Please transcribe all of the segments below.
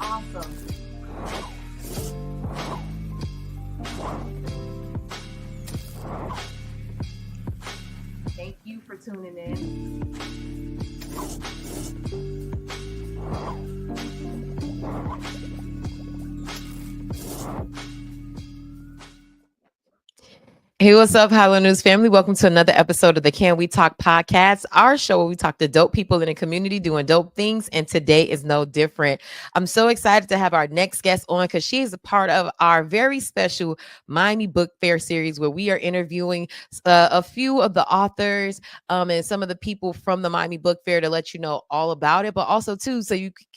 Awesome. Thank you for tuning in. Hey, what's up, Highland News family? Welcome to another episode of the Can We Talk podcast, our show where we talk to dope people in the community doing dope things, and today is no different. I'm so excited to have our next guest on because she is a part of our very special Miami Book Fair series where we are interviewing a few of the authors and some of the people from the Miami Book Fair to let you know all about it, but also too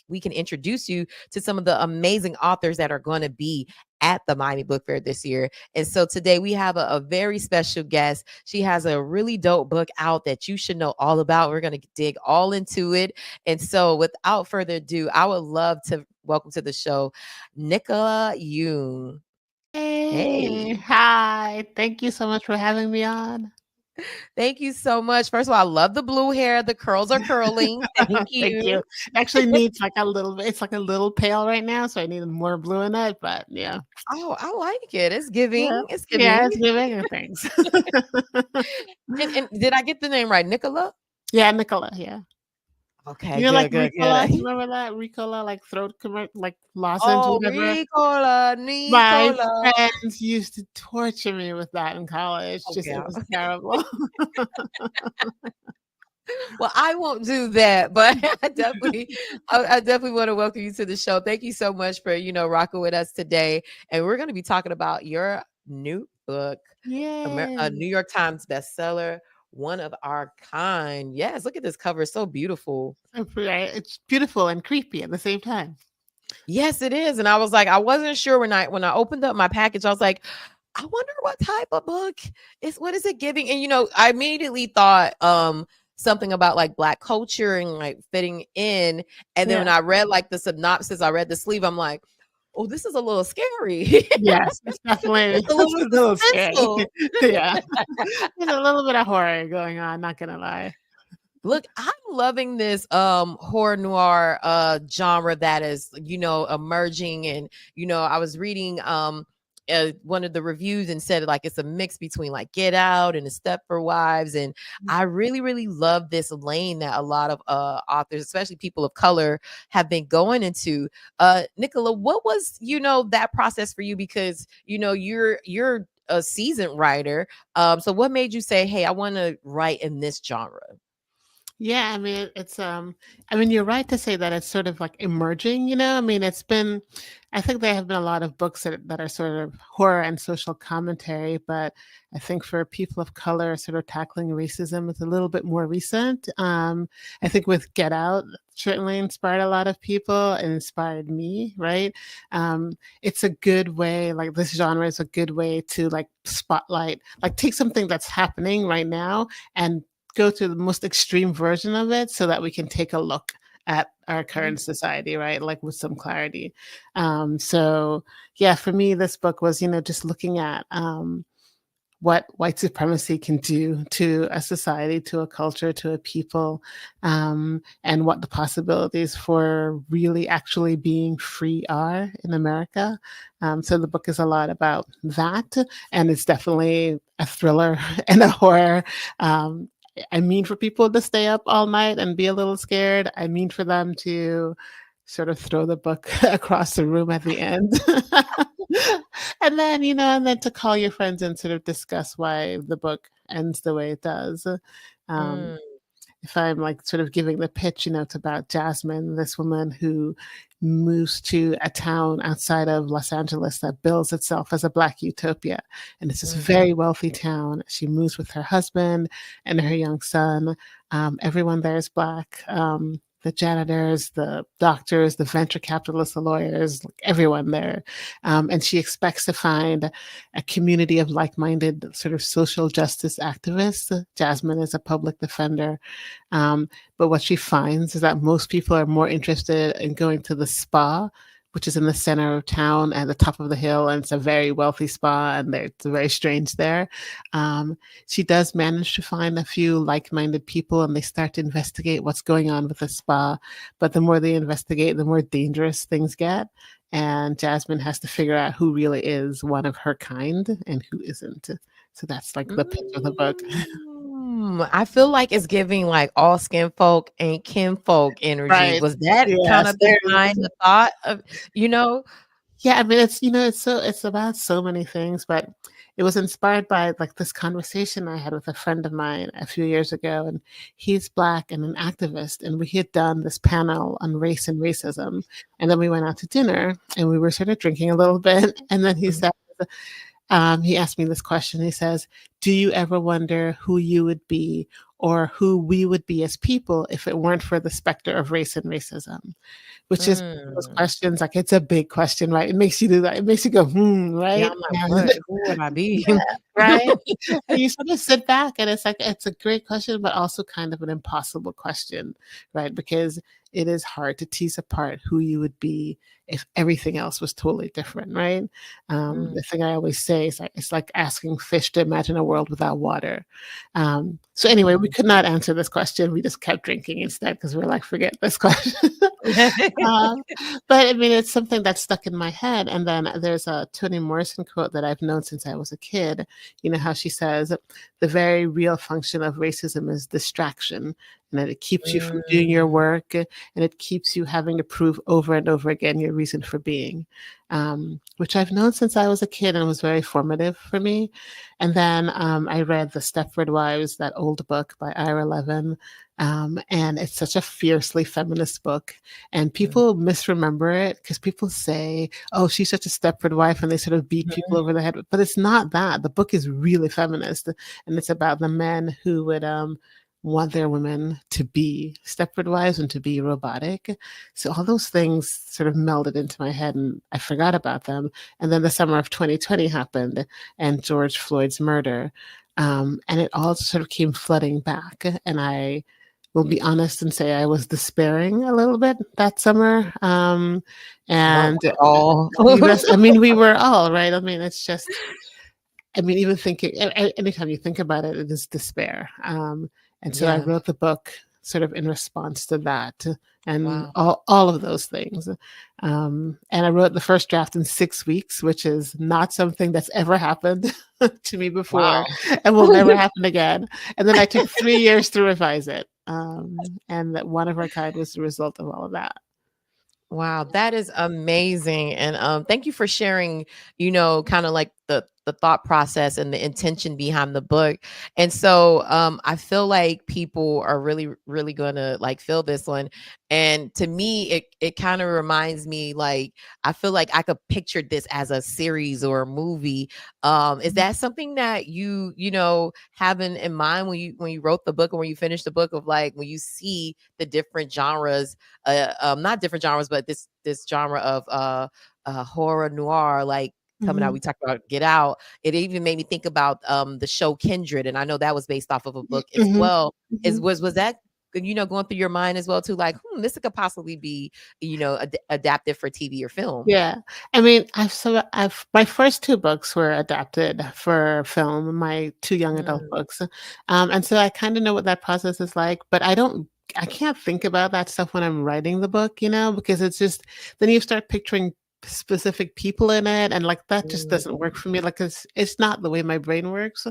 we can introduce you to some of the amazing authors that are going to be at the Miami Book Fair this year. And so today we have a very special guest. She has a really dope book out that you should know all about. We're going to dig all into it. And so without further ado, I would love to welcome to the show Nicola Yoon. Hey, hi. Thank you so much for having me on. Thank you so much. First of all, I love the blue hair. The curls are curling. Thank you. Thank you. It actually needs like a little bit. It's like a little pale right now, so I need more blue in it. But yeah. Oh, I like it. It's giving. Yeah, It's giving. yeah, it's giving. Thanks. And did I get the name right, Nicola? Yeah, Nicola. Yeah. Okay, You know, like good. Ricola. You remember that Ricola, like throat like lozenge, Oh, whatever. Nicola. My friends used to torture me with that in college. Just Okay. it was terrible. Well, I won't do that, but I definitely want to welcome you to the show. Thank you so much for rocking with us today, and we're going to be talking about your new book, a New York Times bestseller, one of our kind. Yes, look at this cover; it's so beautiful. It's beautiful and creepy at the same time. Yes, it is, and I was like, I wasn't sure when I opened up my package. I was like, I wonder what type of book is. What is it giving? And I immediately thought something about like Black culture and like fitting in. And then when I read like the synopsis, I read the sleeve, I'm like, oh, this is a little scary. Yes, it's definitely it's a little scary. Yeah. There's a little bit of horror going on, not gonna lie. Look, I'm loving this horror noir genre that is, emerging. And, I was reading one of the reviews and said like it's a mix between like Get Out and The Stepford Wives, and I really love this lane that a lot of authors, especially people of color, have been going into. Nicola, what was that process for you? Because you're a seasoned writer, so what made you say, hey, I want to write in this genre? Yeah, I mean, you're right to say that it's sort of like emerging, I mean, I think there have been a lot of books that are sort of horror and social commentary, but I think for people of color, sort of tackling racism is a little bit more recent. I think with Get Out, certainly inspired a lot of people and inspired me, right? It's a good way, like this genre is a good way to like spotlight, like take something that's happening right now and go to the most extreme version of it so that we can take a look at our current society, right? Like with some clarity. So yeah, for me, this book was, just looking at what white supremacy can do to a society, to a culture, to a people, and what the possibilities for really actually being free are in America. So the book is a lot about that, and it's definitely a thriller and a horror. I mean for people to stay up all night and be a little scared. I mean for them to sort of throw the book across the room at the end. And then, to call your friends and sort of discuss why the book ends the way it does. If I'm like sort of giving the pitch, it's about Jasmine, this woman who moves to a town outside of Los Angeles that bills itself as a Black utopia. And it's this very wealthy town. She moves with her husband and her young son. Everyone there is Black. The janitors, the doctors, the venture capitalists, the lawyers, like everyone there. And she expects to find a community of like-minded sort of social justice activists. Jasmine is a public defender. But what she finds is that most people are more interested in going to the spa which is in the center of town at the top of the hill, and it's a very wealthy spa, and it's very strange there. She does manage to find a few like-minded people, and they start to investigate what's going on with the spa. But the more they investigate, the more dangerous things get. And Jasmine has to figure out who really is one of her kind and who isn't. So that's like the pitch of the book. I feel like it's giving like all skin folk ain't kinfolk energy. Right. Was that kind Yes, of there's behind the thought of, you know? Yeah, I mean, it's about so many things, but it was inspired by like this conversation I had with a friend of mine a few years ago, and he's Black and an activist, and we had done this panel on race and racism, and then we went out to dinner, and we were sort of drinking a little bit, and then he Mhm. said, he asked me this question. He says, "Do you ever wonder who you would be or who we would be as people if it weren't for the specter of race and racism?" Which is one of those Mm. questions, like, it's a big question, right? It makes you do that. It makes you go, "Hmm," Yeah, right? I'm like, And what? Who would I be? yeah, right? And you sort of sit back, and it's like, it's a great question, but also kind of an impossible question, right? Because it is hard to tease apart who you would be if everything else was totally different, right? Mm. The thing I always say is like, it's like asking fish to imagine a world without water. So anyway, we Mm. could not answer this question. We just kept drinking instead because we're like, forget this question. Um, but I mean, it's something that's stuck in my head. And then there's a Toni Morrison quote that I've known since I was a kid. You know how she says, "The very real function of racism is distraction, and that it keeps you from doing your Mm. work, and it keeps you having to prove over and over again your reason for being," which I've known since I was a kid and was very formative for me. And then I read The Stepford Wives, that old book by Ira Levin. And it's such a fiercely feminist book. And Mm. people misremember it because people say, "Oh, she's such a Stepford wife," and they sort of beat people over the head. But it's not that. The book is really feminist, and it's about the men who would want their women to be Stepford wives and to be robotic. So all those things sort of melded into my head, and I forgot about them. And then the summer of 2020 happened, and George Floyd's murder. And it all sort of came flooding back. And I will be honest and say I was despairing a little bit that summer. Weren't And we all? I mean, we were all right. I mean, it's just, I mean, even thinking, anytime you think about it, it is despair. And so I Yeah. wrote the book sort of in response to that and Wow. all of those things. And I wrote the first draft in 6 weeks, which is not something that's ever happened to me before Wow. and will never happen again. And then I took 3 years to revise it. And that One of a Kind was the result of all of that. Wow, that is amazing. And thank you for sharing, kind of like the thought process and the intention behind the book. And so I feel like people are really, really gonna like feel this one. And to me, it kind of reminds me like I feel like I could picture this as a series or a movie. Is that something that you have in mind when you wrote the book or when you finished the book of like when you see the different genres, not different genres, but this genre of horror noir, like coming out. Mhm. We talked about Get Out. It even made me think about the show Kindred, and I know that was based off of a book as Mhm. well. Is Mhm. was that going through your mind as well too? Like, this could possibly be adapted for TV or film. Yeah. I mean, I've my first 2 books were adapted for film, my 2 young adult Mm, books. And so I kinda know what that process is like, but I can't think about that stuff when I'm writing the book, because it's just then you start picturing specific people in it, and, like, that just doesn't work mm, for me, like, it's not the way my brain works.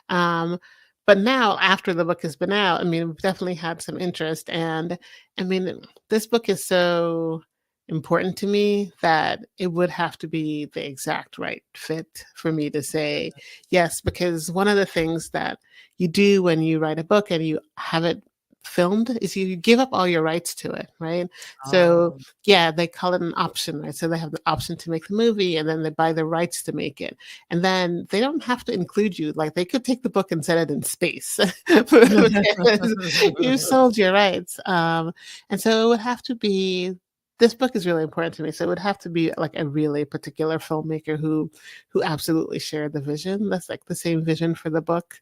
Um, but now after the book has been out, I mean, we've definitely had some interest, and, I mean, this book is so important to me that it would have to be the exact right fit for me to say yes, because one of the things that you do when you write a book and you have it filmed is you give up all your rights to it, right? So um, yeah, they call it an option, right? So they have the option to make the movie and then they buy the rights to make it. And then they don't have to include you. Like they could take the book and set it in space because you sold your rights. And so it would have to be this book is really important to me. So it would have to be like a really particular filmmaker who absolutely shared the vision. That's like the same vision for the book.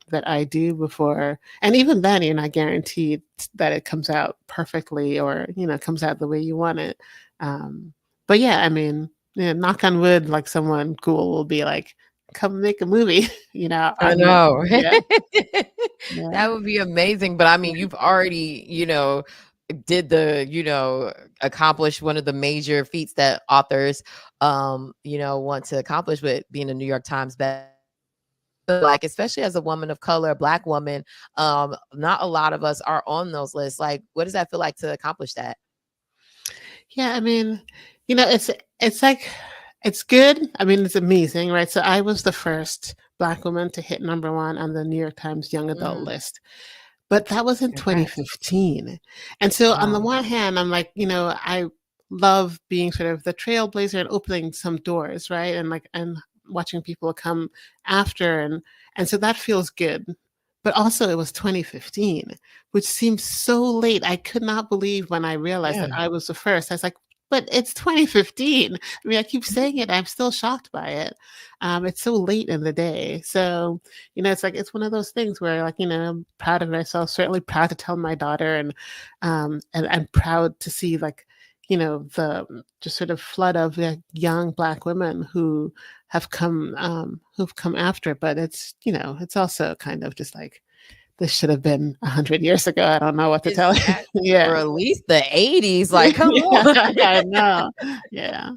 that I do before. And even then, you're not guaranteed that it comes out perfectly or, comes out the way you want it. Um, but yeah, I mean, knock on wood, like someone cool will be like, come make a movie, I on that. know. Yeah. Yeah. That would be amazing. But I mean, you've already, did the, accomplish one of the major feats that authors, want to accomplish with being a New York Times best. Like, especially as a woman of color, a Black woman, not a lot of us are on those lists. Like, what does that feel like to accomplish that? Yeah, I mean, it's like it's good. I mean, it's amazing, right? So I was the first Black woman to hit number one on the New York Times Young Adult Mm, list. But that was in congrats. 2015. And so on the Wow. one hand, I'm like, I love being sort of the trailblazer and opening some doors, right? And watching people come after and so that feels good. But also it was 2015, which seems so late. I could not believe when I realized Yeah. that I was the first. I was like, but it's 2015. I mean, I keep saying it. I'm still shocked by it. It's so late in the day. So, it's like it's one of those things where, like, I'm proud of myself. Certainly proud to tell my daughter, and I'm proud to see, like, the just sort of flood of young Black women who've come after. But it's also kind of just like this should have been 100 years ago. I don't know what to tell you. Exactly. Yeah. Or at least the 80s. Like, come Yeah, on. I know. Yeah.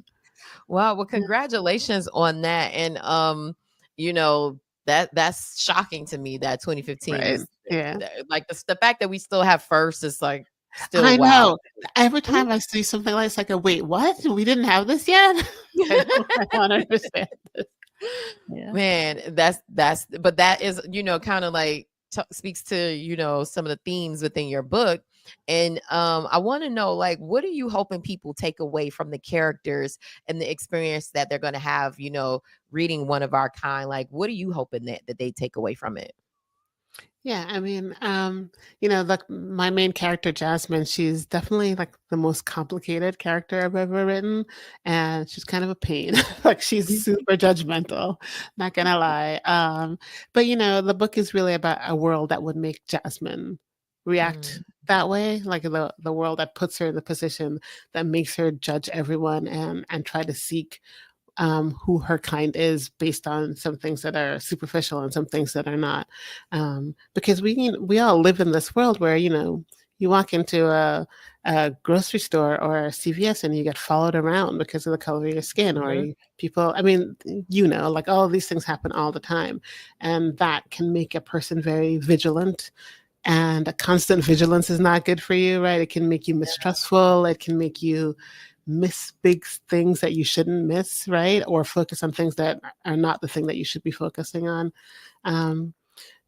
Wow. Well, Yeah. congratulations on that. And you know, that's shocking to me that 2015 Right. is Yeah. like the fact that we still have first is like still I wow. know. Every time I see something like this, I go, "Wait, what? We didn't have this yet?" I don't understand this. Yeah. Man, but that is, kind of like speaks to, some of the themes within your book. And I want to know, like, what are you hoping people take away from the characters and the experience that they're going to have, reading One of Our Kind? Like, what are you hoping that they take away from it? Yeah, I mean, like my main character, Jasmine, she's definitely like the most complicated character I've ever written, and she's kind of a pain. Like she's super judgmental, not gonna lie. But the book is really about a world that would make Jasmine react Mm, that way, like the world that puts her in the position that makes her judge everyone and try to seek who her kind is based on some things that are superficial and some things that are not. Because we all live in this world where you walk into a grocery store or a CVS and you get followed around because of the color of your skin, or mhm. people. I mean, like all of these things happen all the time, and that can make a person very vigilant. And a constant vigilance is not good for you, right? It can make you mistrustful. It can make you miss big things that you shouldn't miss, right? Or focus on things that are not the thing that you should be focusing on. Um,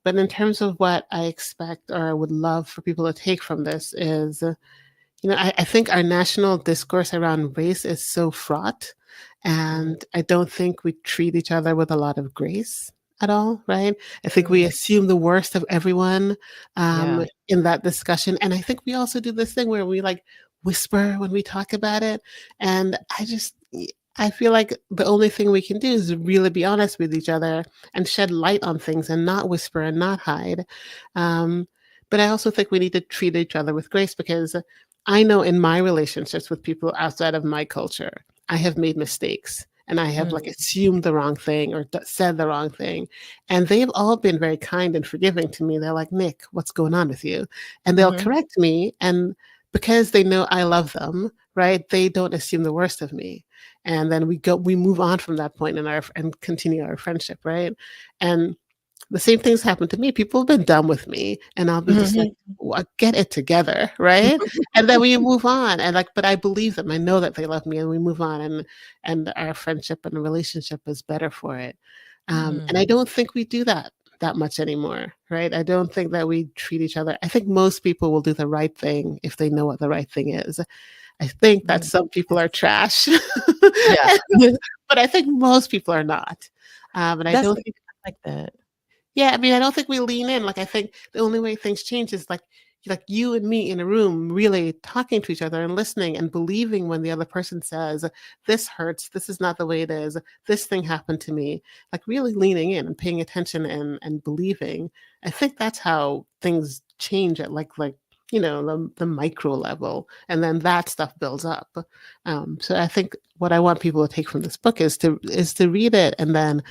but in terms of what I expect or would love for people to take from this is, I think our national discourse around race is so fraught, Mm, and I don't think we treat each other with a lot of grace at all, right? I think we mm, assume the worst of everyone yeah. in that discussion. And I think we also do this thing where we like whisper when we talk about it. And I feel like the only thing we can do is really be honest with each other and shed light on things and not whisper and not hide. Um, but I also think we need to treat each other with grace, because I know in my relationships with people outside of my culture, I have made mistakes and I have like Mm, assumed the wrong thing or said the wrong thing. And they've all been very kind and forgiving to me. They're like, "Nick, what's going on with you?" And they'll mhm, correct me. And because they know I love them, right? They don't assume the worst of me. And then we move on from that point and continue our friendship, right? And the same things happen to me. People have been dumb with me, and I'll be just like, mhm. Get it together," right? And then we move on, and like, but I believe them. I know that they love me, and we move on, and our friendship and relationship is better for it. And I Mm, don't think we do that much anymore, right? I don't think that we treat each other. I think most people will do the right thing if they know what the right thing is. I think that mm, some people are trash, yeah. but I think most people are not. And I That's don't I think like that. yeah, I mean, I don't think we lean in. Like, I think the only way things change is like like you and me in a room really talking to each other and listening and believing when the other person says, this hurts, this is not the way it is, this thing happened to me, like really leaning in and paying attention and believing. I think that's how things change at like the micro level, and then that stuff builds up. So I think what I want people to take from this book is to read it, and then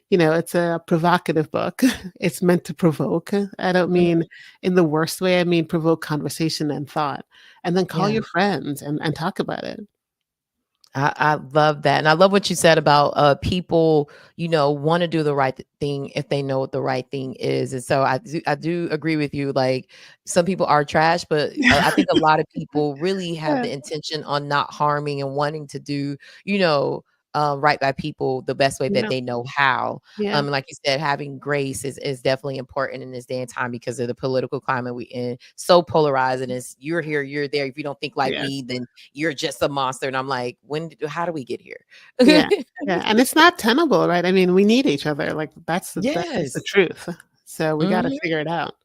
it's a provocative book. It's meant to provoke. I don't mean in the worst way. I mean provoke conversation and thought, and then call Yeah. your friends and talk about it. I love that. And I love what you said about people, want to do the right thing if they know what the right thing is. And so I do agree with you. Like, some people are trash, but I think a lot of people really have Yeah. the intention on not harming and wanting to do, right by people the best way that Yeah. they know how. Yeah. Like you said, having grace is definitely important in this day and time because of the political climate we in. So polarized, and it's you're here, you're there. If you don't think like Yeah. me, then you're just a monster. And I'm like, how do we get here? Yeah. Yeah. And it's not tenable, right? I mean, we need each other. Like that's just the Yes. truth. So we got to Mhm. figure it out.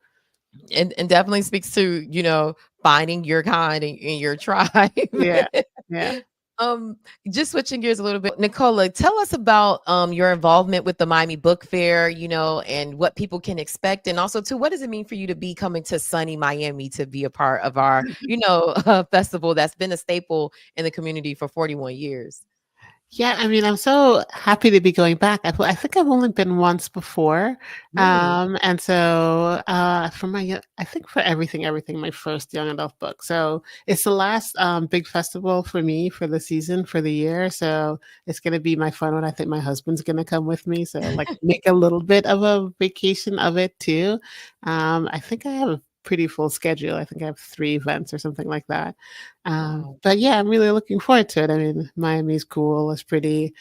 And definitely speaks to, finding your kind and your tribe. Yeah. Yeah. Um, just switching gears a little bit, Nicola, tell us about your involvement with the Miami Book Fair, and what people can expect, and also too, what does it mean for you to be coming to sunny Miami to be a part of our, festival that's been a staple in the community for 41 years? Yeah, I mean, I'm so happy to be going back. I think I've only been once before, Really? and so for I think for everything, my first young adult book. So it's the last big festival for me for the season for the year. So it's gonna be my fun one. I think my husband's gonna come with me. So like make a little bit of a vacation of it too. I think I have a pretty full schedule. I think I have 3 events or something like that. Wow. But yeah, I'm really looking forward to it. I mean, Miami's cool. It's pretty.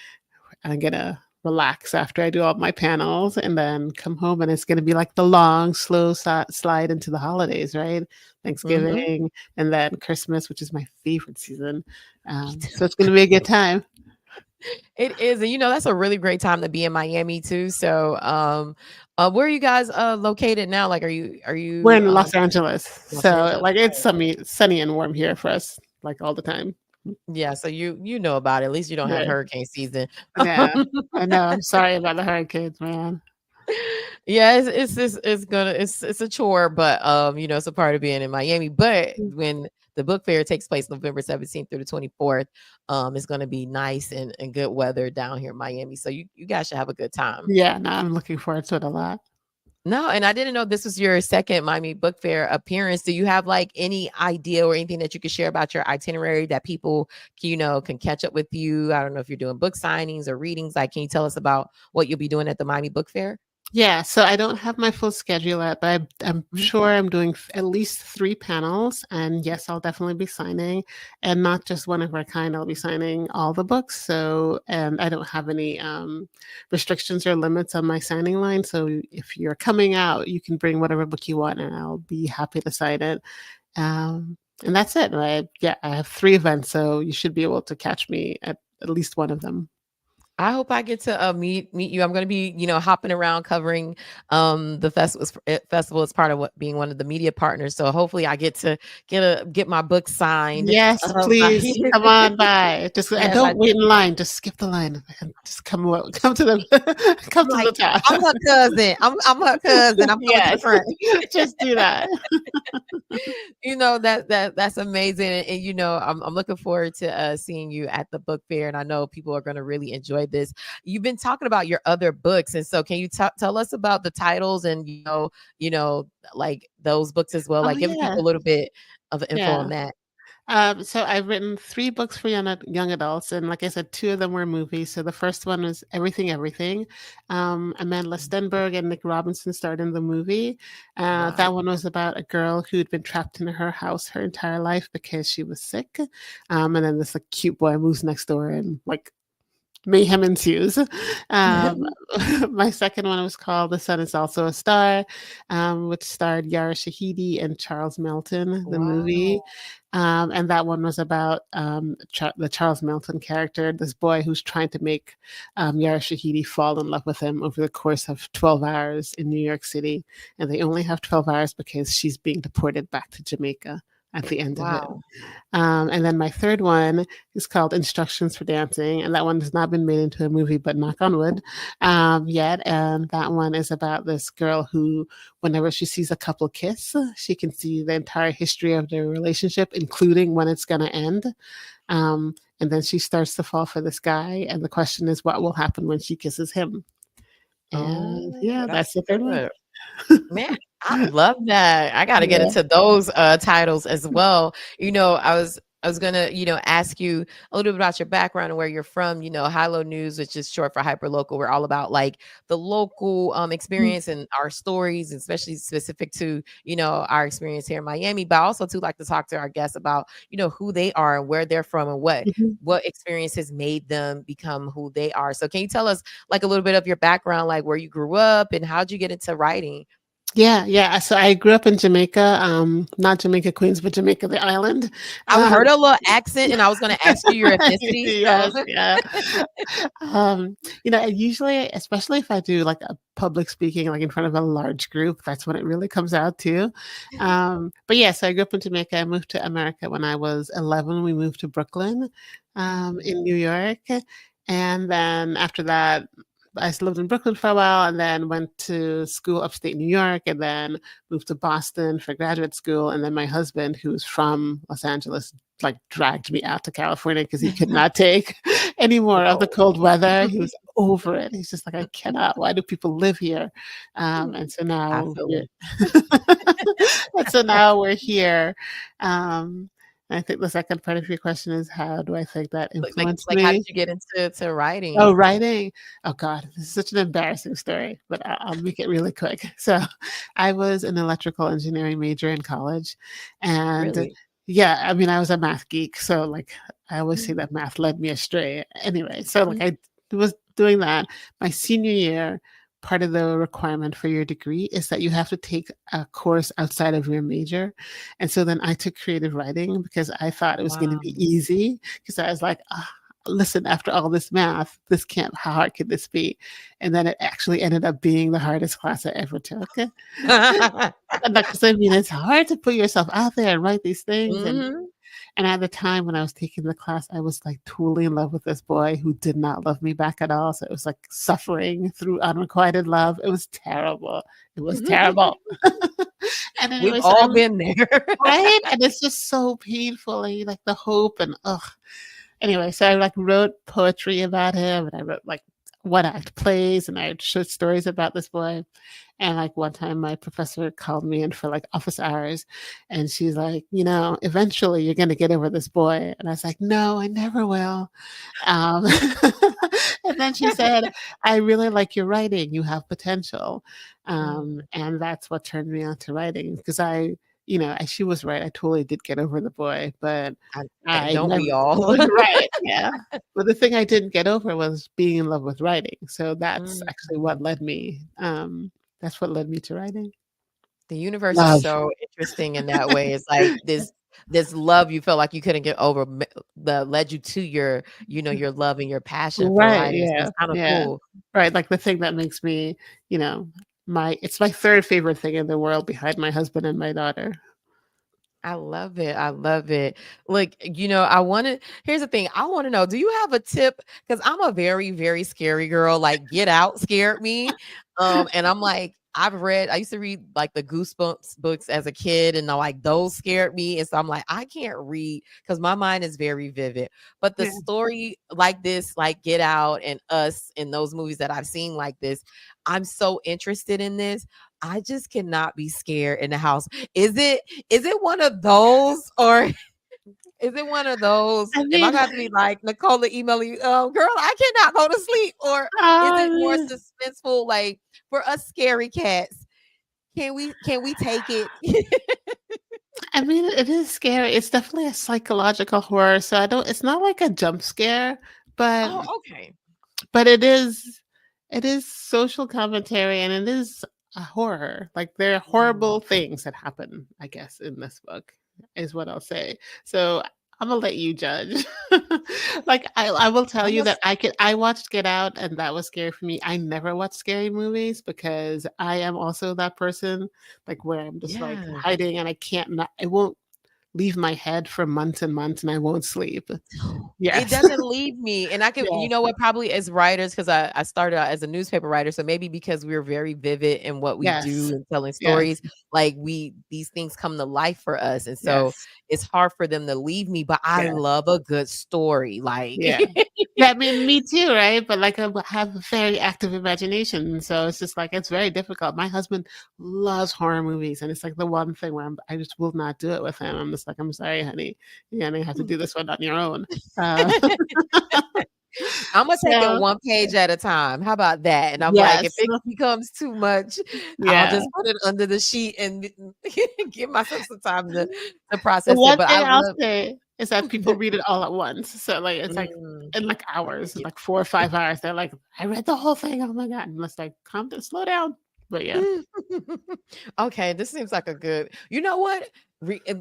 I'm gonna relax after I do all my panels and then come home, and it's gonna be like the long, slow slide into the holidays, right? Mhm. Thanksgiving and then Christmas, which is my favorite season. Me too. So it's gonna be a good time. It is, and that's a really great time to be in Miami too. So, where are you guys located now? Like, are We're you in Los Angeles, Los so Angeles? like it's sunny and warm here for us, like all the time. Yeah, so you know about it. At least you don't have Yeah, hurricane season. yeah. I know. I'm sorry about the hurricanes, man. Yeah, it's a chore, but it's a part of being in Miami. But when the book fair takes place November 17th through the 24th, it's gonna be nice and good weather down here in Miami. So you guys should have a good time. Yeah, no, I'm looking forward to it a lot. No, and I didn't know this was your second Miami Book Fair appearance. Do you have like any idea or anything that you could share about your itinerary that people can catch up with you? I don't know if you're doing book signings or readings. Like, can you tell us about what you'll be doing at the Miami Book Fair? Yeah, so I don't have my full schedule yet, but I'm Mhm. sure I'm doing at least 3 panels. And yes, I'll definitely be signing, and not just one of our kind. I'll be signing all the books. So, and I don't have any restrictions or limits on my signing line. So if you're coming out, you can bring whatever book you want, and I'll be happy to sign it. And that's it, right? Yeah, I have 3 events, so you should be able to catch me at least one of them. I hope I get to meet you. I'm going to be, hopping around covering the festival as part of what being one of the media partners. So hopefully I get to get my book signed. Yes, By please come on by. Just and yes, I don't wait in line. Just skip the line and just come to the come I'm to the like, top. I'm her cousin. I'm her cousin. I'm coming to the Yes, front. just do that. That's amazing, and I'm looking forward to seeing you at the book fair, and I know people are going to really enjoy this. You've been talking about your other books, and so can you tell us about the titles and like those books as well? Oh Like, give yeah, people a little bit of info yeah. on that. So I've written 3 books for young adults, and like I said, 2 of them were movies. So the first one was Everything, Everything. Amanda Stenberg and Nick Robinson starred in the movie. Wow. That one was about a girl who'd been trapped in her house her entire life because she was sick. And then this like cute boy moves next door and like mayhem ensues. Um, my second one was called The Sun Is Also a Star, which starred Yara Shahidi and Charles Melton, the movie. Wow. And that one was about the Charles Melton character, this boy who's trying to make Yara Shahidi fall in love with him over the course of 12 hours in New York City. And they only have 12 hours because she's being deported back to Jamaica at the end of it. Wow. And then my third one is called Instructions for Dancing, and that one has not been made into a movie, but knock on wood, yet. And that one is about this girl who, whenever she sees a couple kiss, she can see the entire history of their relationship, including when it's going to end. And then she starts to fall for this guy, and the question is, what will happen when she kisses him? And Oh, yeah, that's that's the third one. good. Man, I love that. I got to get Yeah. into those titles as well. I was gonna, ask you a little bit about your background and where you're from. Hilo News, which is short for hyper local. We're all about like the local experience and our stories, especially specific to our experience here in Miami. But I also too like to talk to our guests about who they are and where they're from and Mhm. what experiences made them become who they are. So can you tell us like a little bit of your background, like where you grew up and how'd you get into writing? Yeah. So I grew up in Jamaica, not Jamaica Queens, but Jamaica the island. I Um, heard a little accent and I was going to ask you your ethnicity. So yes, yeah. Um, usually, especially if I do like a public speaking, like in front of a large group, that's when it really comes out too. But yeah, so I grew up in Jamaica. I moved to America when I was 11. We moved to Brooklyn, in New York. And then after that, I lived in Brooklyn for a while and then went to school upstate New York and then moved to Boston for graduate school. And then my husband, who's from Los Angeles, like dragged me out to California because he could not take any more of the whoa. cold weather. He was over it. He's just like, I cannot. Why do people live here? And so I now feel we're it. and so now we're here. Um, I think the second part of your question is how do I think that influenced Like how did me? you get into Oh, writing? writing. Oh God, this is such an embarrassing story, but I'll make it really quick. So, I was an electrical engineering major in college, and Really? yeah, I mean, I was a math geek, so like I always say Mhm. that math led me astray. Anyway, so like Mhm. I was doing that my senior year. Part of the requirement for your degree is that you have to take a course outside of your major. And so then I took creative writing because I thought it was going to Wow. be easy because I was like, listen, after all this math, this can't, how hard could this be? And then it actually ended up being the hardest class I ever took. And because I mean, it's hard to put yourself out there and write these things. Mhm. And at the time when I was taking the class, I was like totally in love with this boy who did not love me back at all. So it was like suffering through unrequited love. It was terrible. It was terrible. And We've anyway, so all I'm been there. right. And it's just so painful. And you like the hope and ugh. Anyway, so I like wrote poetry about him and I wrote like one act plays and I had short stories about this boy. And like one time my professor called me in for like office hours and she's like, eventually you're gonna get over this boy. And I was like, no, I never will. Um, and then she said, I really like your writing. You have potential. Mm. And that's what turned me on to writing because she was right. I totally did get over the boy, but I I don't never we all? right, yeah. But the thing I didn't get over was being in love with writing. So that's Mm. actually what led me, that's what led me to writing. The universe is Love. so interesting in that way. It's like this love you felt like you couldn't get over that led you to your love and your passion for Right, writing. So yeah, it's kind of yeah. cool. Right, like the thing that makes me, you know, it's my 3rd favorite thing in the world behind my husband and my daughter. I love it. I love it. Like, here's the thing. I want to know, do you have a tip? Because I'm a very, very scary girl. Like, Get Out scared me. And I'm like, I used to read like the Goosebumps books as a kid, and like those scared me. And so I'm like, I can't read because my mind is very vivid. But the Yeah. story like this, like Get Out and Us and those movies that I've seen like this, I'm so interested in this. I just cannot be scared in the house. Is it one of those or is it one of those? I Am I mean, gonna have to be like Nicola email you, girl, I cannot go to sleep? Or is it more um, suspenseful, like for us scary cats? Can we take it? I mean, it is scary. It's definitely a psychological horror, so I don't it's not like a jump scare, but Oh, okay. but it is social commentary, and it is a horror. Like, there are Mm. horrible things that happen, I guess, in this book, is what I'll say. So I'm gonna let you judge. Like, I will tell I you that must, I watched Get Out, and that was scary for me. I never watch scary movies because I am also that person, like, where I'm just, like, yeah. hiding, and I won't leave my head for months and months, and I won't sleep. It Yes. doesn't leave me, and I could, you Yes. know what, probably as writers, because I started out as a newspaper writer, so maybe because we're very vivid in what we do Yes. and telling Yes. stories, like, these things come to life for us, and so Yes. it's hard for them to leave me, but I Yes. love a good story, like Yeah. Yeah, I mean, me too, right? But, like, I have a very active imagination, so it's just, like, it's very difficult. My husband loves horror movies, and it's, like, the one thing where I just will not do it with him. I'm just like, "I'm sorry, honey. You're gonna have to do this one on your own." Uh, Imma take it so one page at a time. How about that? And I'm like, if yes. it becomes too much, I'll Yeah. just put it under the sheet and give myself some time to The process it, one but I thing I'll love say is that people read it all at once. So, like, it's, like, mm, in, like, hours, yeah. like, 4 or 5 hours. They're like, "I read the whole thing. Oh my god." And it's like, "Calm down, slow down." But yeah. Okay, this seems like a good. You know what?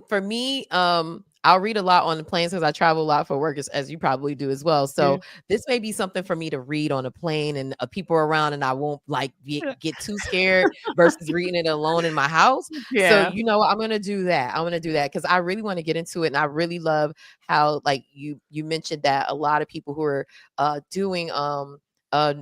For me, I'll read a lot on the planes because I travel a lot for work, as you probably do as well. Yeah. So this may be something for me to read on a plane and people are around, and I won't like get too scared versus reading it alone in my house. So Yeah. you know, I'm gonna do that. I'm gonna do that because I really want to get into it, and I really love how like you mentioned that a lot of people who are doing uh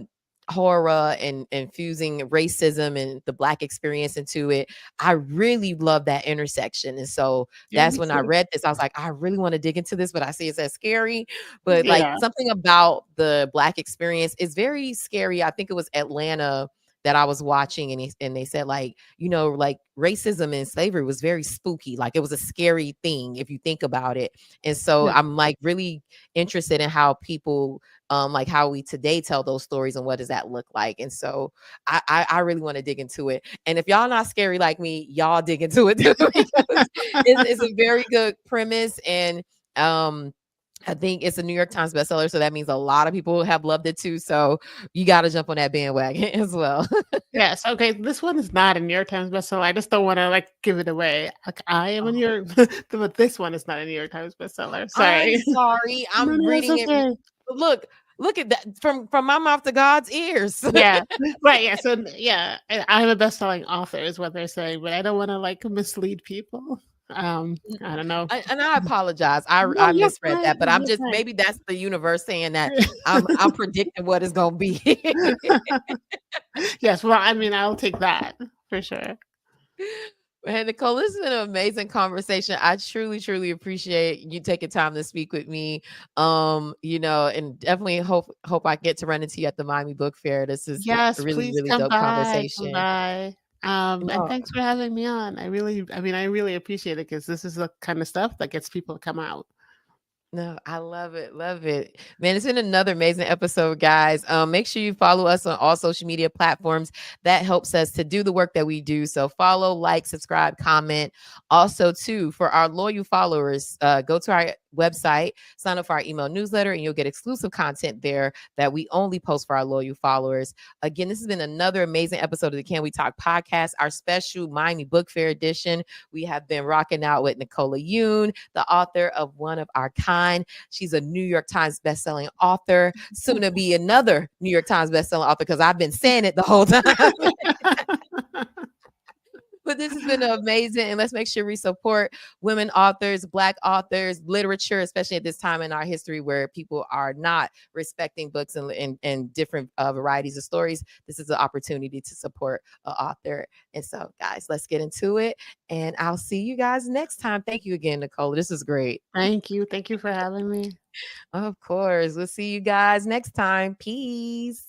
horror and infusing racism and the black experience into it. I really love that intersection. And so Yeah, that's me when I too. read this. I was like, I really want to dig into this, but I see it's as scary. But like Yeah. something about the black experience is very scary. I think it was Atlanta that I was watching, and they said like, you know, like racism and slavery was very spooky. Like it was a scary thing if you think about it. And so Yeah. I'm like really interested in how people like how we today tell those stories and what does that look like. And so I really want to dig into it. And if y'all not scary like me, y'all dig into it too because it's a very good premise. And I think it's a New York Times bestseller, so that means a lot of people have loved it too. So you got to jump on that bandwagon as well. Yes. Okay. This one is not a New York Times bestseller. I just don't want to, like, give it away. Like, I am a New Oh, York, but this one is not a New York Times bestseller. I'm Sorry. sorry. No, I'm no, it's reading it. okay. Look, look at that from my mouth to God's ears. Yeah. Right. Yeah. So yeah, I'm a best-selling author, is what they're saying, but I don't want to, like, mislead people. I don't know. And I apologize. I No, I you're misread fine. that, but I'm You're just fine. maybe that's the universe saying that I'm predicting what it's gonna be. Yes. Well, I mean, I'll take that for sure. Man, Nicole, this has been an amazing conversation. I truly, truly appreciate you taking time to speak with me. You know, and definitely hope I get to run into you at the Miami Book Fair. This is a Yes, really, please really come dope by, come conversation. by. And No, thanks for having me on. I really appreciate it because this is the kind of stuff that gets people to come out. no, I love it. Love it. Man, it's been another amazing episode, guys. Make sure you follow us on all social media platforms. That helps us to do the work that we do. So follow, like, subscribe, comment. Also, too, for our loyal followers, go to our website, sign up for our email newsletter, and you'll get exclusive content there that we only post for our loyal followers. Again, this has been another amazing episode of the Can We Talk podcast, our special Miami Book Fair edition. We have been rocking out with Nicola Yoon, the author of One of Our Kind. She's a New York Times bestselling author, soon to be another New York Times bestselling author because I've been saying it the whole time. But this has been amazing. And let's make sure we support women authors, Black authors, literature, especially at this time in our history where people are not respecting books and different varieties of stories. This is an opportunity to support an author. And so, guys, let's get into it. And I'll see you guys next time. Thank you again, Nicole. This is great. Thank you. Thank you for having me. Of course. We'll see you guys next time. Peace.